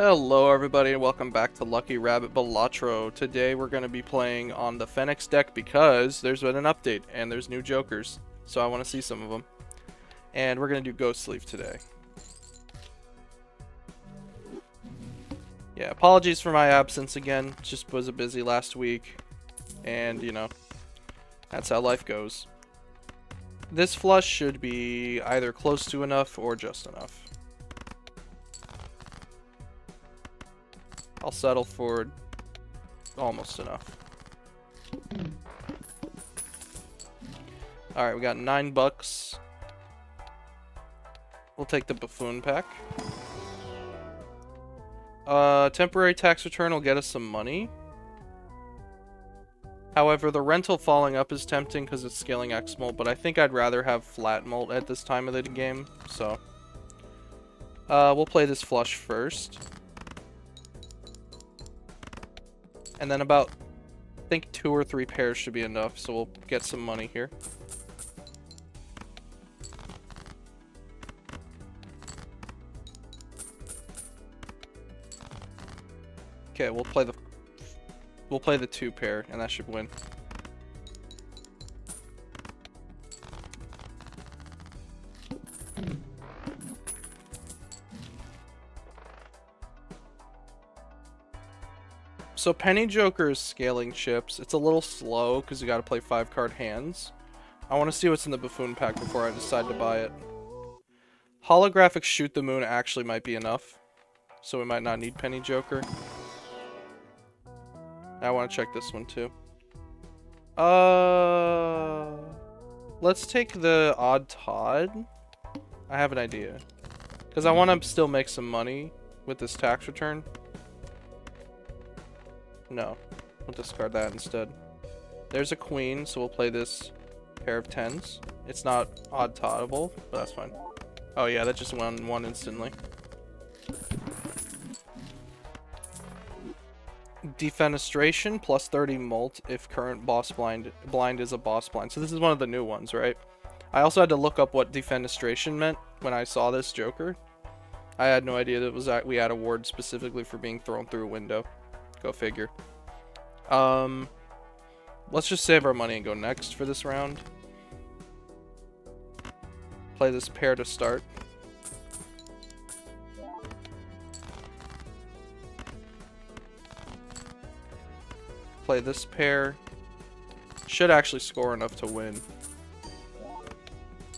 Hello everybody and welcome back to Lucky Rabbit Balatro. Today we're going to be playing on the Phoenix deck because there's been an update and there's new Jokers. So I want to see some of them. And we're going to do Ghost Sleeve today. Yeah, apologies for my absence again. Just was a busy last week. And, you know, that's how life goes. This flush should be either close to enough or just enough. I'll settle for almost enough. Alright, we got $9. We'll take the buffoon pack. Temporary tax return will get us some money. However, the rental falling up is tempting because it's scaling X molt, but I think I'd rather have flat molt at this time of the game, so we'll play this flush first. And then about, I think 2 or 3 pairs should be enough, so we'll get some money here. Okay, we'll play the 2 pair, and that should win. So Penny Joker is scaling chips. It's a little slow because you got to play 5-card hands. I want to see what's in the buffoon pack before I decide to buy it. Holographic Shoot the Moon actually might be enough, so we might not need Penny Joker. I want to check this one too. Let's take the Odd Todd. I have an idea, because I want to still make some money with this tax return. No, we'll discard that instead. There's a queen, so we'll play this pair of 10s. It's not odd toddable, but that's fine. Oh yeah, that just won 1 instantly. Defenestration plus 30 molt if current boss blind is a boss blind. So this is one of the new ones, right? I also had to look up what defenestration meant when I saw this Joker. I had no idea that it was we had a ward specifically for being thrown through a window. Go figure. Let's just save our money and go next for this round. Play this pair to start. Play this pair. Should actually score enough to win.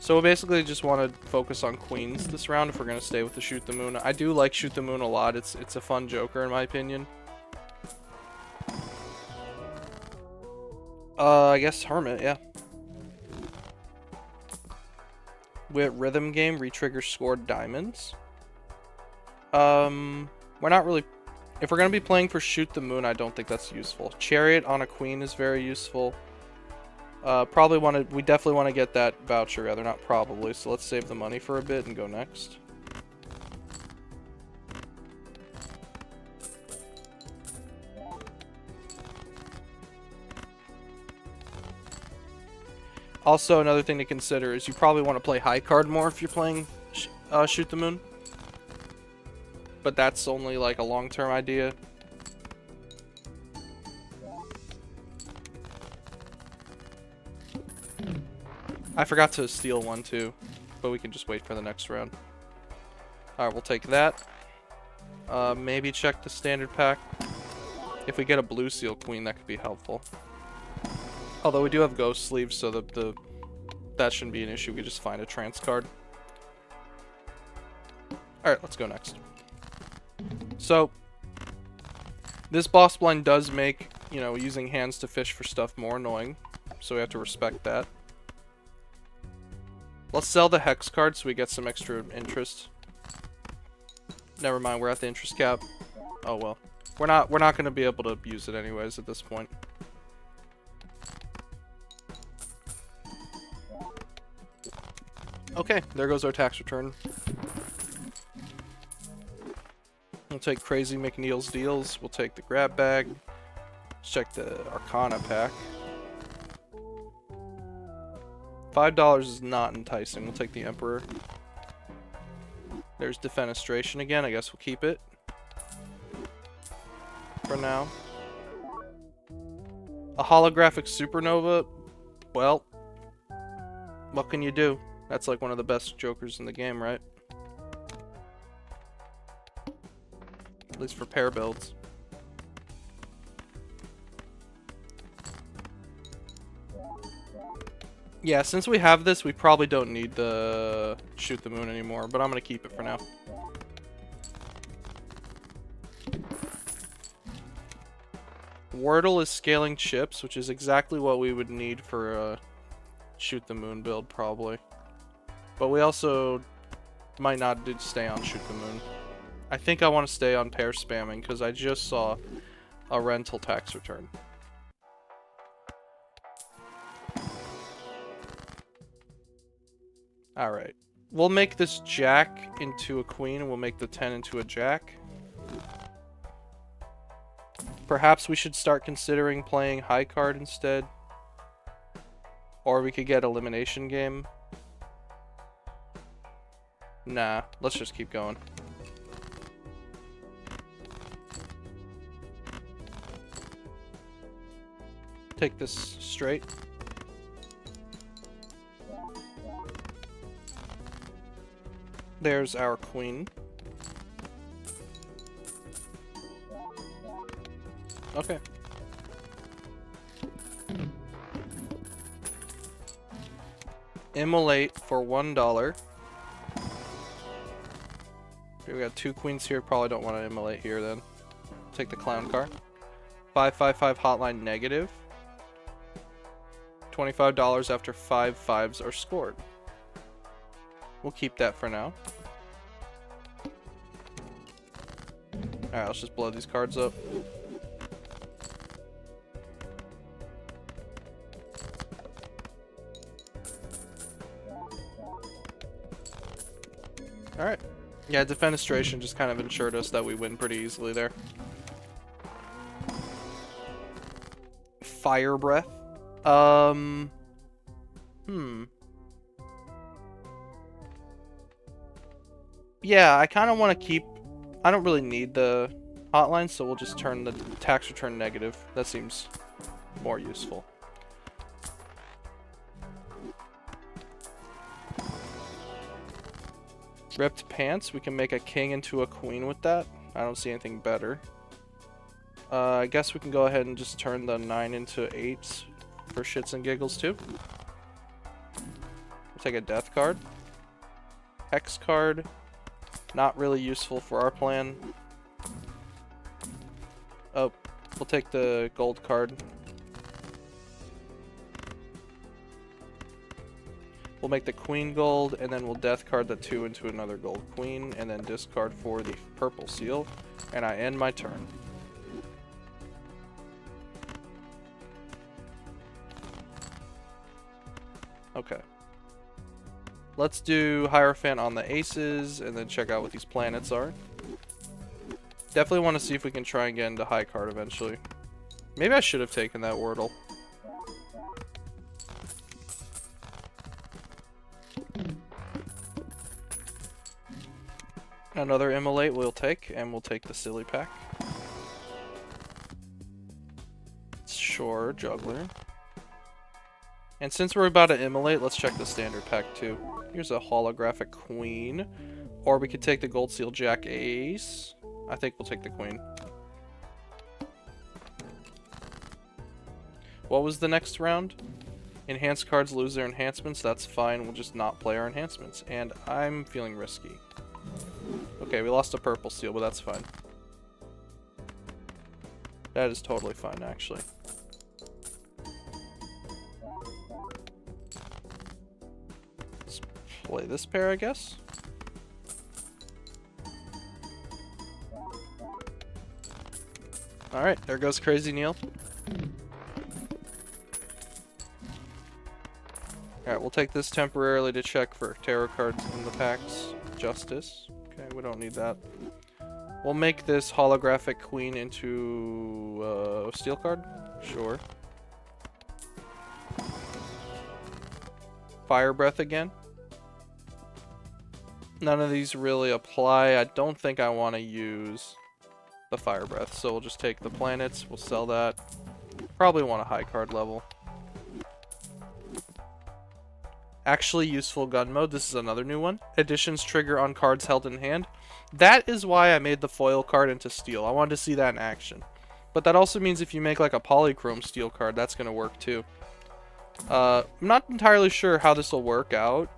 So we basically just want to focus on queens this round if we're going to stay with the Shoot the Moon. I do like Shoot the Moon a lot. It's a fun Joker in my opinion. I guess Hermit, yeah. With Rhythm Game, retrigger scored diamonds. We're not really... If we're going to be playing for Shoot the Moon, I don't think that's useful. Chariot on a queen is very useful. We definitely want to get that voucher, rather, not probably. So let's save the money for a bit and go next. Also, another thing to consider is you probably want to play high card more if you're playing Shoot the Moon. But that's only like a long-term idea. I forgot to steal one too, but we can just wait for the next round. Alright, we'll take that. Maybe check the standard pack. If we get a blue seal queen, that could be helpful. Although we do have ghost sleeves, so that shouldn't be an issue. We can just find a trance card. Alright, let's go next. So, this boss blind does make, you know, using hands to fish for stuff more annoying. So we have to respect that. Let's sell the hex card so we get some extra interest. Never mind, we're at the interest cap. Oh well. We're not going to be able to use it anyways at this point. Okay, there goes our tax return. We'll take Crazy McNeil's deals. We'll take the grab bag. Let's check the Arcana pack. $5 is not enticing. We'll take the Emperor. There's Defenestration again. I guess we'll keep it. for now. A holographic supernova? Well, what can you do? That's like one of the best jokers in the game, right? At least for pair builds. Yeah, since we have this, we probably don't need the shoot the moon anymore, but I'm gonna keep it for now. Wordle is scaling chips, which is exactly what we would need for a shoot the moon build, probably. But we also might not stay on shoot the moon. I think I want to stay on pair spamming, because I just saw a rental tax return. Alright. We'll make this jack into a queen, and we'll make the 10 into a jack. Perhaps we should start considering playing high card instead. Or we could get elimination game. Nah, let's just keep going. Take this straight. There's our queen. Okay. Immolate for $1. Okay, we got 2 queens here. Probably don't want to immolate here then. Take the clown card. 555 hotline negative. $25 after 5 5s are scored. We'll keep that for now. Alright, let's just blow these cards up. Alright. Yeah, defenestration just kind of ensured us that we win pretty easily there. Fire breath. Yeah, I kind of want to keep... I don't really need the hotline, so we'll just turn the tax return negative. That seems more useful. Ripped pants. We can make a king into a queen with that. I don't see anything better. I guess we can go ahead and just turn the 9 into 8s for shits and giggles too. We'll take a death card. Hex card. Not really useful for our plan. Oh, we'll take the gold card. We'll make the queen gold, and then we'll death card the 2 into another gold queen, and then discard for the purple seal. And I end my turn. Okay. Let's do Hierophant on the aces, and then check out what these planets are. Definitely want to see if we can try and get into high card eventually. Maybe I should have taken that Wordle. Another immolate we'll take, and we'll take the silly pack. Sure, juggler. And since we're about to immolate, let's check the standard pack too. Here's a holographic queen. Or we could take the gold seal jack ace. I think we'll take the queen. What was the next round? Enhanced cards lose their enhancements. That's fine. We'll just not play our enhancements. And I'm feeling risky. Okay, we lost a purple seal, but that's fine. That is totally fine, actually. Let's play this pair, I guess. Alright, there goes Crazy Neil. Alright, we'll take this temporarily to check for tarot cards in the packs. Justice. Okay, we don't need that. We'll make this holographic queen into a steel card. Sure. Fire breath again. None of these really apply. I don't think I want to use the fire breath. So we'll just take the planets, we'll sell that. Probably want a high card level. Actually useful gun mode, this is another new one. Additions trigger on cards held in hand. That is why I made the foil card into steel. I wanted to see that in action. But that also means if you make like a polychrome steel card, that's going to work too. I'm not entirely sure how this will work out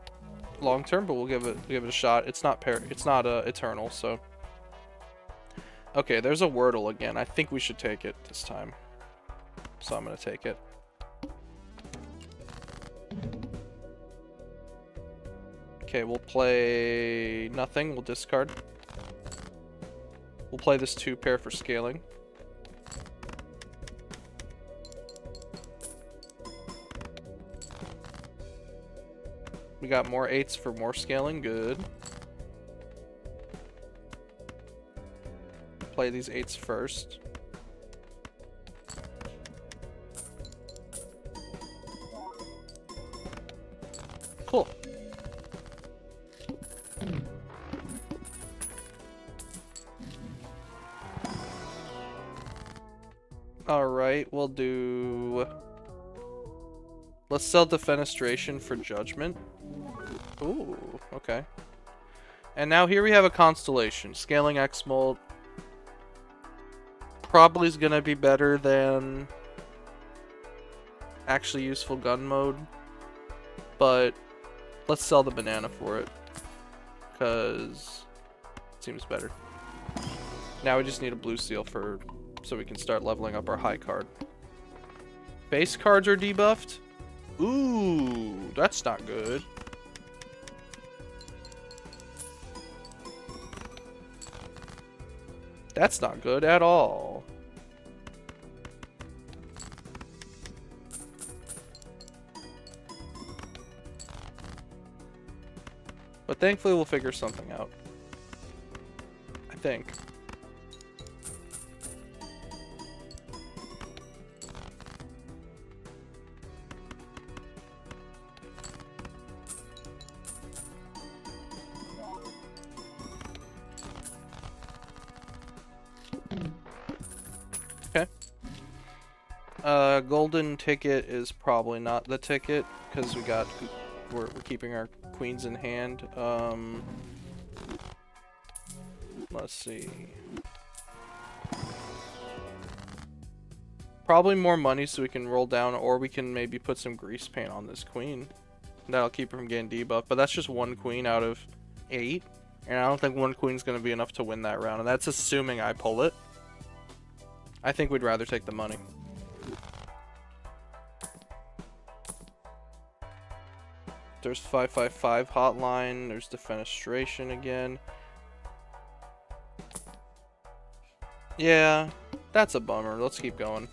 long term, but we'll give it a shot. It's not eternal, so. Okay, there's a Wordle again. I think we should take it this time. So I'm going to take it. Okay, we'll play nothing. We'll discard. We'll play this 2-pair for scaling. We got more 8s for more scaling. Good. Play these 8s first. Cool. Alright, we'll do... Let's sell Defenestration for Judgment. Ooh, okay. And now here we have a Constellation. Scaling X-Mold probably is going to be better than actually useful gun mode. But let's sell the banana for it, because it seems better. Now we just need a blue seal so we can start leveling up our high card. Base cards are debuffed? Ooh, that's not good. That's not good at all. But thankfully we'll figure something out. I think. Okay. Golden ticket is probably not the ticket, because we're keeping our queens in hand. Let's see. Probably more money so we can roll down, or we can maybe put some grease paint on this queen. That'll keep her from getting debuffed, but that's just one queen out of 8. And I don't think one queen's going to be enough to win that round, and that's assuming I pull it. I think we'd rather take the money. There's 555 hotline. There's Defenestration again. Yeah, that's a bummer. Let's keep going.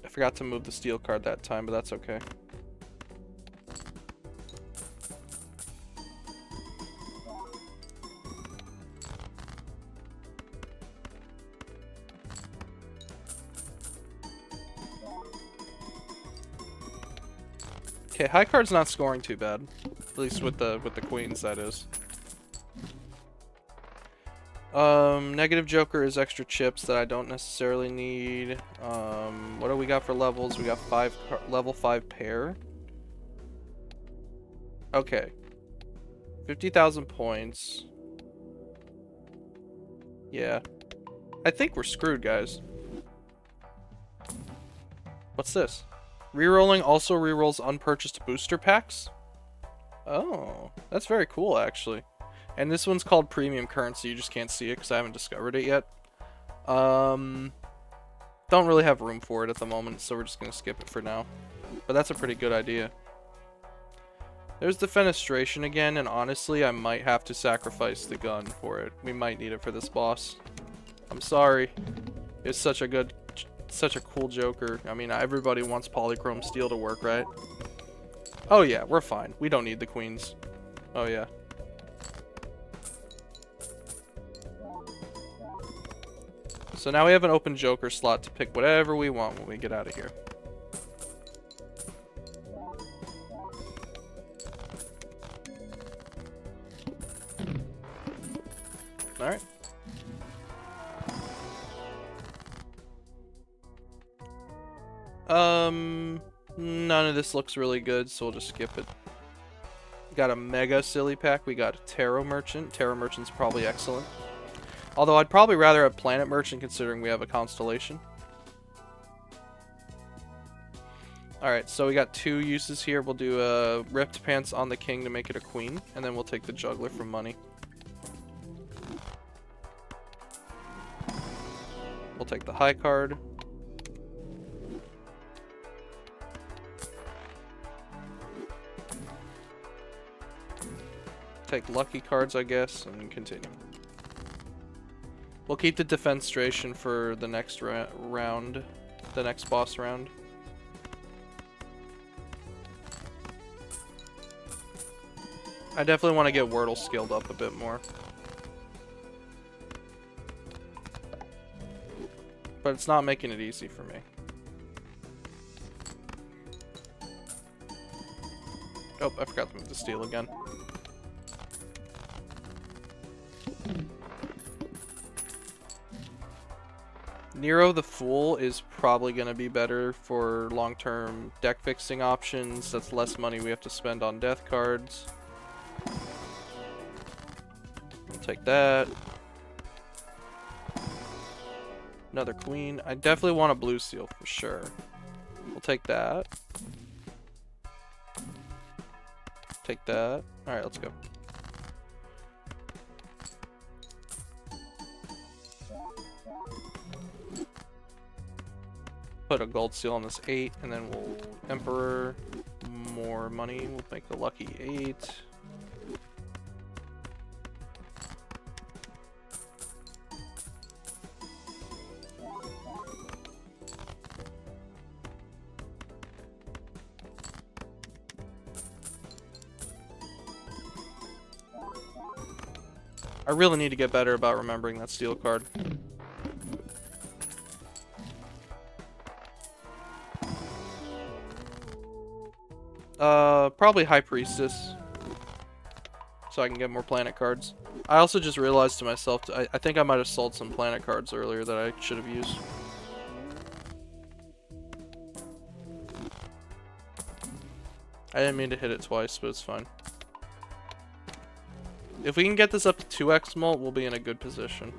I forgot to move the steel card that time, but that's okay. Okay, high card's not scoring too bad. At least with the queens, that is. Negative Joker is extra chips that I don't necessarily need. What do we got for levels? We got level 5 pair. Okay. 50,000 points. Yeah. I think we're screwed, guys. What's this? Rerolling also rerolls unpurchased booster packs? Oh, that's very cool, actually. And this one's called Premium Currency. You just can't see it because I haven't discovered it yet. Don't really have room for it at the moment, so we're just going to skip it for now. But that's a pretty good idea. There's Defenestration again, and honestly, I might have to sacrifice the gun for it. We might need it for this boss. I'm sorry. It's such a cool Joker. I mean, everybody wants polychrome steel to work, right? Oh yeah, we're fine. We don't need the queens. Oh yeah. So now we have an open Joker slot to pick whatever we want when we get out of here. Alright. None of this looks really good, so we'll just skip it. Got a mega silly pack. We got a Tarot Merchant. Tarot Merchant's probably excellent. Although I'd probably rather have Planet Merchant considering we have a Constellation. Alright, so we got 2 uses here. We'll do a Ripped Pants on the King to make it a Queen, and then we'll take the Juggler for money. We'll take the High card. Take lucky cards, I guess, and continue. We'll keep the Defenstration for the next round, the next boss round. I definitely want to get Wordle skilled up a bit more. But it's not making it easy for me. Oh, I forgot to move the steel again. Nero the Fool is probably going to be better for long-term deck fixing options. That's less money we have to spend on death cards. We'll take that. Another queen. I definitely want a blue seal for sure. We'll take that. Take that. Alright, let's go. Put a gold seal on this 8, and then we'll Emperor. More money. We'll make the lucky 8. I really need to get better about remembering that steel card. Probably High Priestess, so I can get more planet cards. I also just realized to myself, I think I might have sold some planet cards earlier that I should have used. I didn't mean to hit it twice, but it's fine. If we can get this up to 2x mult, we'll be in a good position.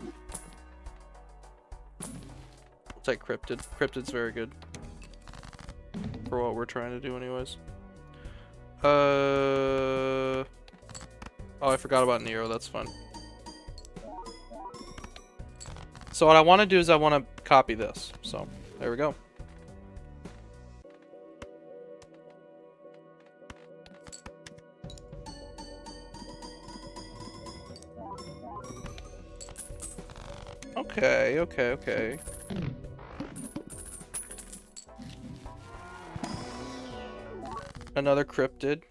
We'll take Cryptid. Cryptid's very good for what we're trying to do anyways. Oh, I forgot about Nero. That's fun. So what I want to do is I want to copy this. So, there we go. Okay. Another Cryptid.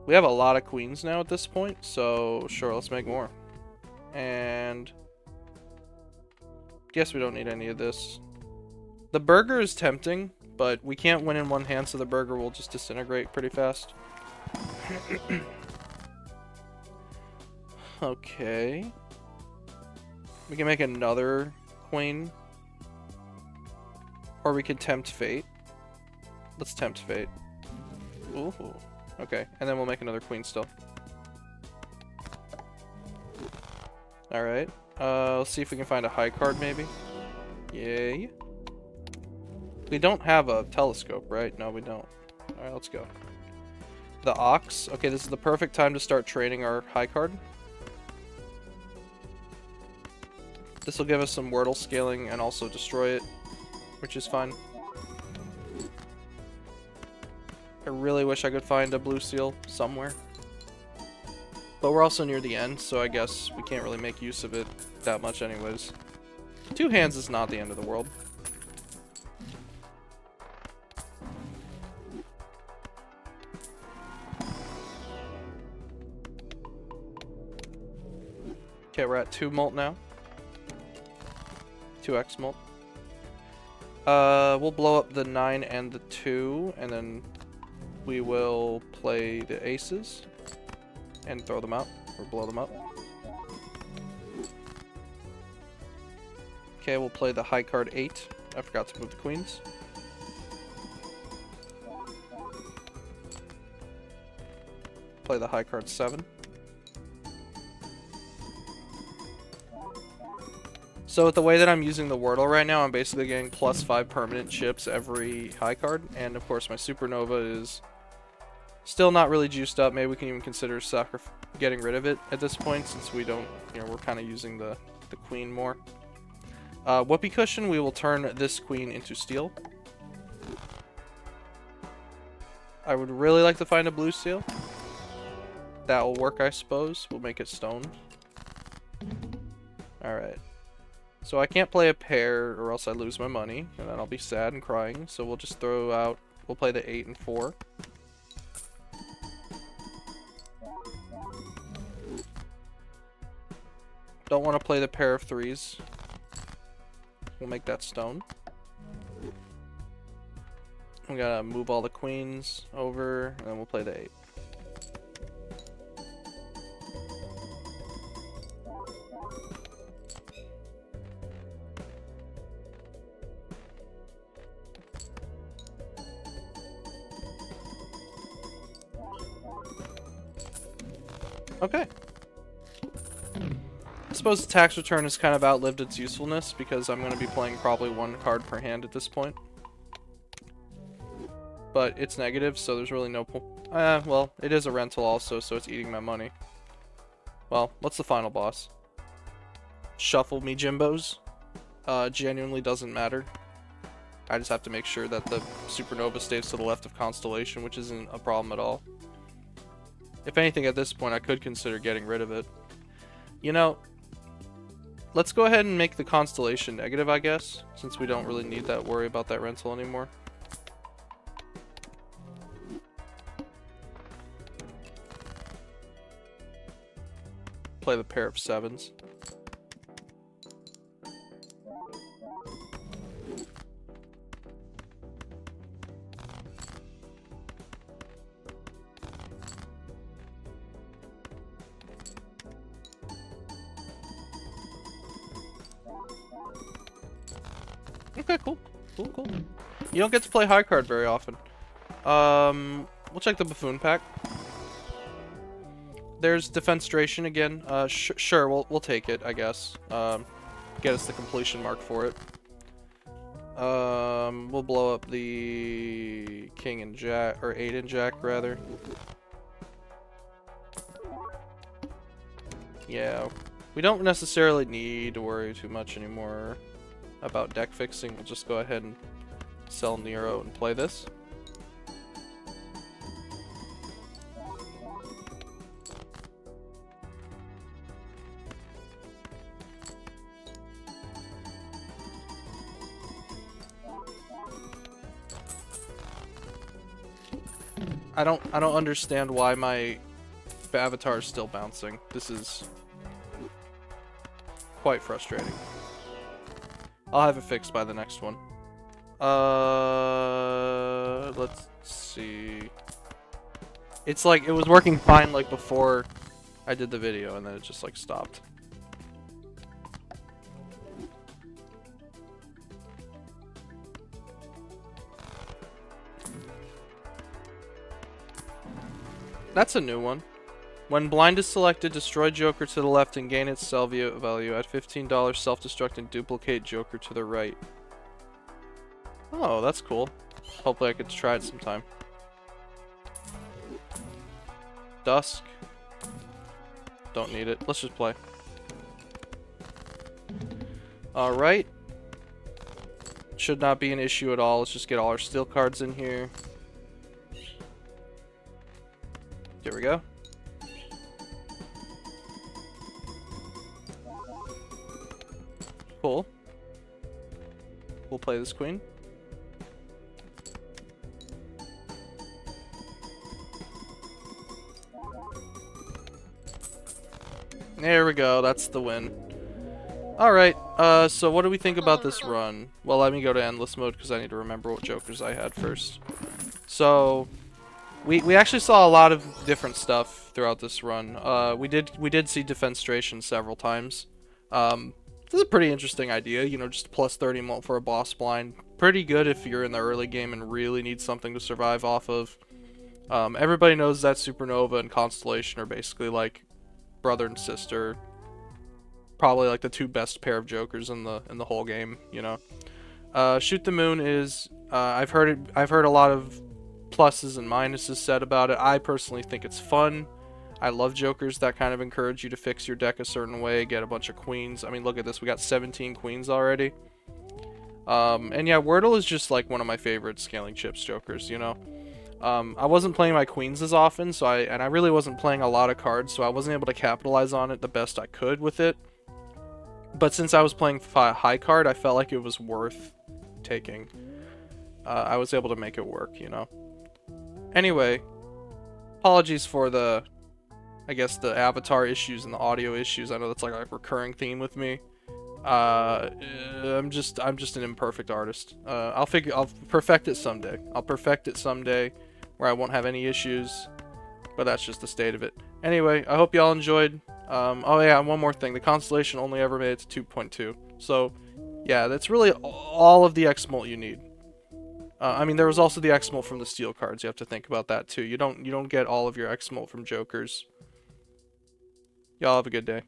We have a lot of queens now at this point, so sure, let's make more. And guess we don't need any of this. The burger is tempting, but we can't win in one hand, so the burger will just disintegrate pretty fast. Okay. We can make another queen. Or we can tempt fate. Let's tempt fate. Ooh. Okay, and then we'll make another queen still. Alright. Let's see if we can find a high card maybe. Yay. We don't have a telescope, right? No, we don't. Alright, let's go. The Ox. Okay, this is the perfect time to start trading our high card. This will give us some Wordle scaling and also destroy it, which is fine. I really wish I could find a blue seal somewhere. But we're also near the end, so I guess we can't really make use of it that much anyways. 2 hands is not the end of the world. Okay, we're at 2 mult now. 2x mult. We'll blow up the 9 and the 2, and then we will play the aces and throw them out, or blow them up. Okay, we'll play the high card 8. I forgot to move the queens. Play the high card 7. So with the way that I'm using the Wordle right now, I'm basically getting +5 permanent chips every high card, and of course my Supernova is still not really juiced up. Maybe we can even consider getting rid of it at this point, since we don't, you know, we're kind of using the queen more. Whoopee cushion, we will turn this queen into steel. I would really like to find a blue steel. That will work, I suppose. We'll make it stone. Alright. So I can't play a pair or else I lose my money, and then I'll be sad and crying. So we'll just throw out, we'll play the 8 and 4. Don't want to play the pair of 3s. We'll make that stone. We gotta move all the queens over, and then we'll play the 8. Okay. I suppose the tax return has kind of outlived its usefulness, because I'm going to be playing probably 1 card per hand at this point. But it's negative, so there's really no well, it is a rental also, so it's eating my money. Well, what's the final boss? Shuffle me Jimbos. Genuinely doesn't matter. I just have to make sure that the Supernova stays to the left of Constellation, which isn't a problem at all. If anything, at this point, I could consider getting rid of it. You know, let's go ahead and make the Constellation negative, I guess, since we don't really need that worry about that rental anymore. Play the pair of 7s. Okay, cool. Cool. You don't get to play high card very often. We'll check the Buffoon pack. There's Defenstration again. Sure, we'll take it, I guess. Get us the completion mark for it. We'll blow up the King and Jack, or 8 and Jack, rather. Yeah, we don't necessarily need to worry too much anymore about deck fixing. We'll just go ahead and sell Nero and play this. I don't understand why my avatar is still bouncing. This is quite frustrating. I'll have it fixed by the next one. Let's see. It's like, it was working fine like before I did the video, and then it just like stopped. That's a new one. When blind is selected, destroy Joker to the left and gain its sell value. At $15, self-destruct and duplicate Joker to the right. Oh, that's cool. Hopefully I get to try it sometime. Dusk. Don't need it. Let's just play. Alright. Should not be an issue at all. Let's just get all our steel cards in here. Here we go. Cool. We'll play this queen. There we go. That's the win. Alright, so what do we think about this run? Well, let me go to endless mode because I need to remember what jokers I had first. So, we actually saw a lot of different stuff throughout this run. We did see Defenstration several times. This is a pretty interesting idea, you know, just plus 30 mult for a boss blind. Pretty good if you're in the early game and really need something to survive off of. Everybody knows that Supernova and Constellation are basically like brother and sister. Probably like the two best pair of Jokers in the whole game, you know. Shoot the Moon is I've heard a lot of pluses and minuses said about it. I personally think it's fun. I love Jokers that kind of encourage you to fix your deck a certain way, get a bunch of queens. I mean, look at this. We got 17 queens already. And yeah, Wordle is just like one of my favorite scaling chips Jokers, you know. I wasn't playing my queens as often, so I really wasn't playing a lot of cards, so I wasn't able to capitalize on it the best I could with it. But since I was playing high card, I felt like it was worth taking. I was able to make it work, you know. Anyway, apologies for the, I guess, the avatar issues and the audio issues. I know that's like a recurring theme with me. I'm just an imperfect artist. I'll perfect it someday. I'll perfect it someday where I won't have any issues, but that's just the state of it. Anyway, I hope y'all enjoyed. Oh yeah, one more thing. The Constellation only ever made it to 2.2. So, yeah, that's really all of the X-Molt you need. I mean, there was also the X-Molt from the Steel cards. You have to think about that too. You don't get all of your X-Molt from Jokers. Y'all have a good day.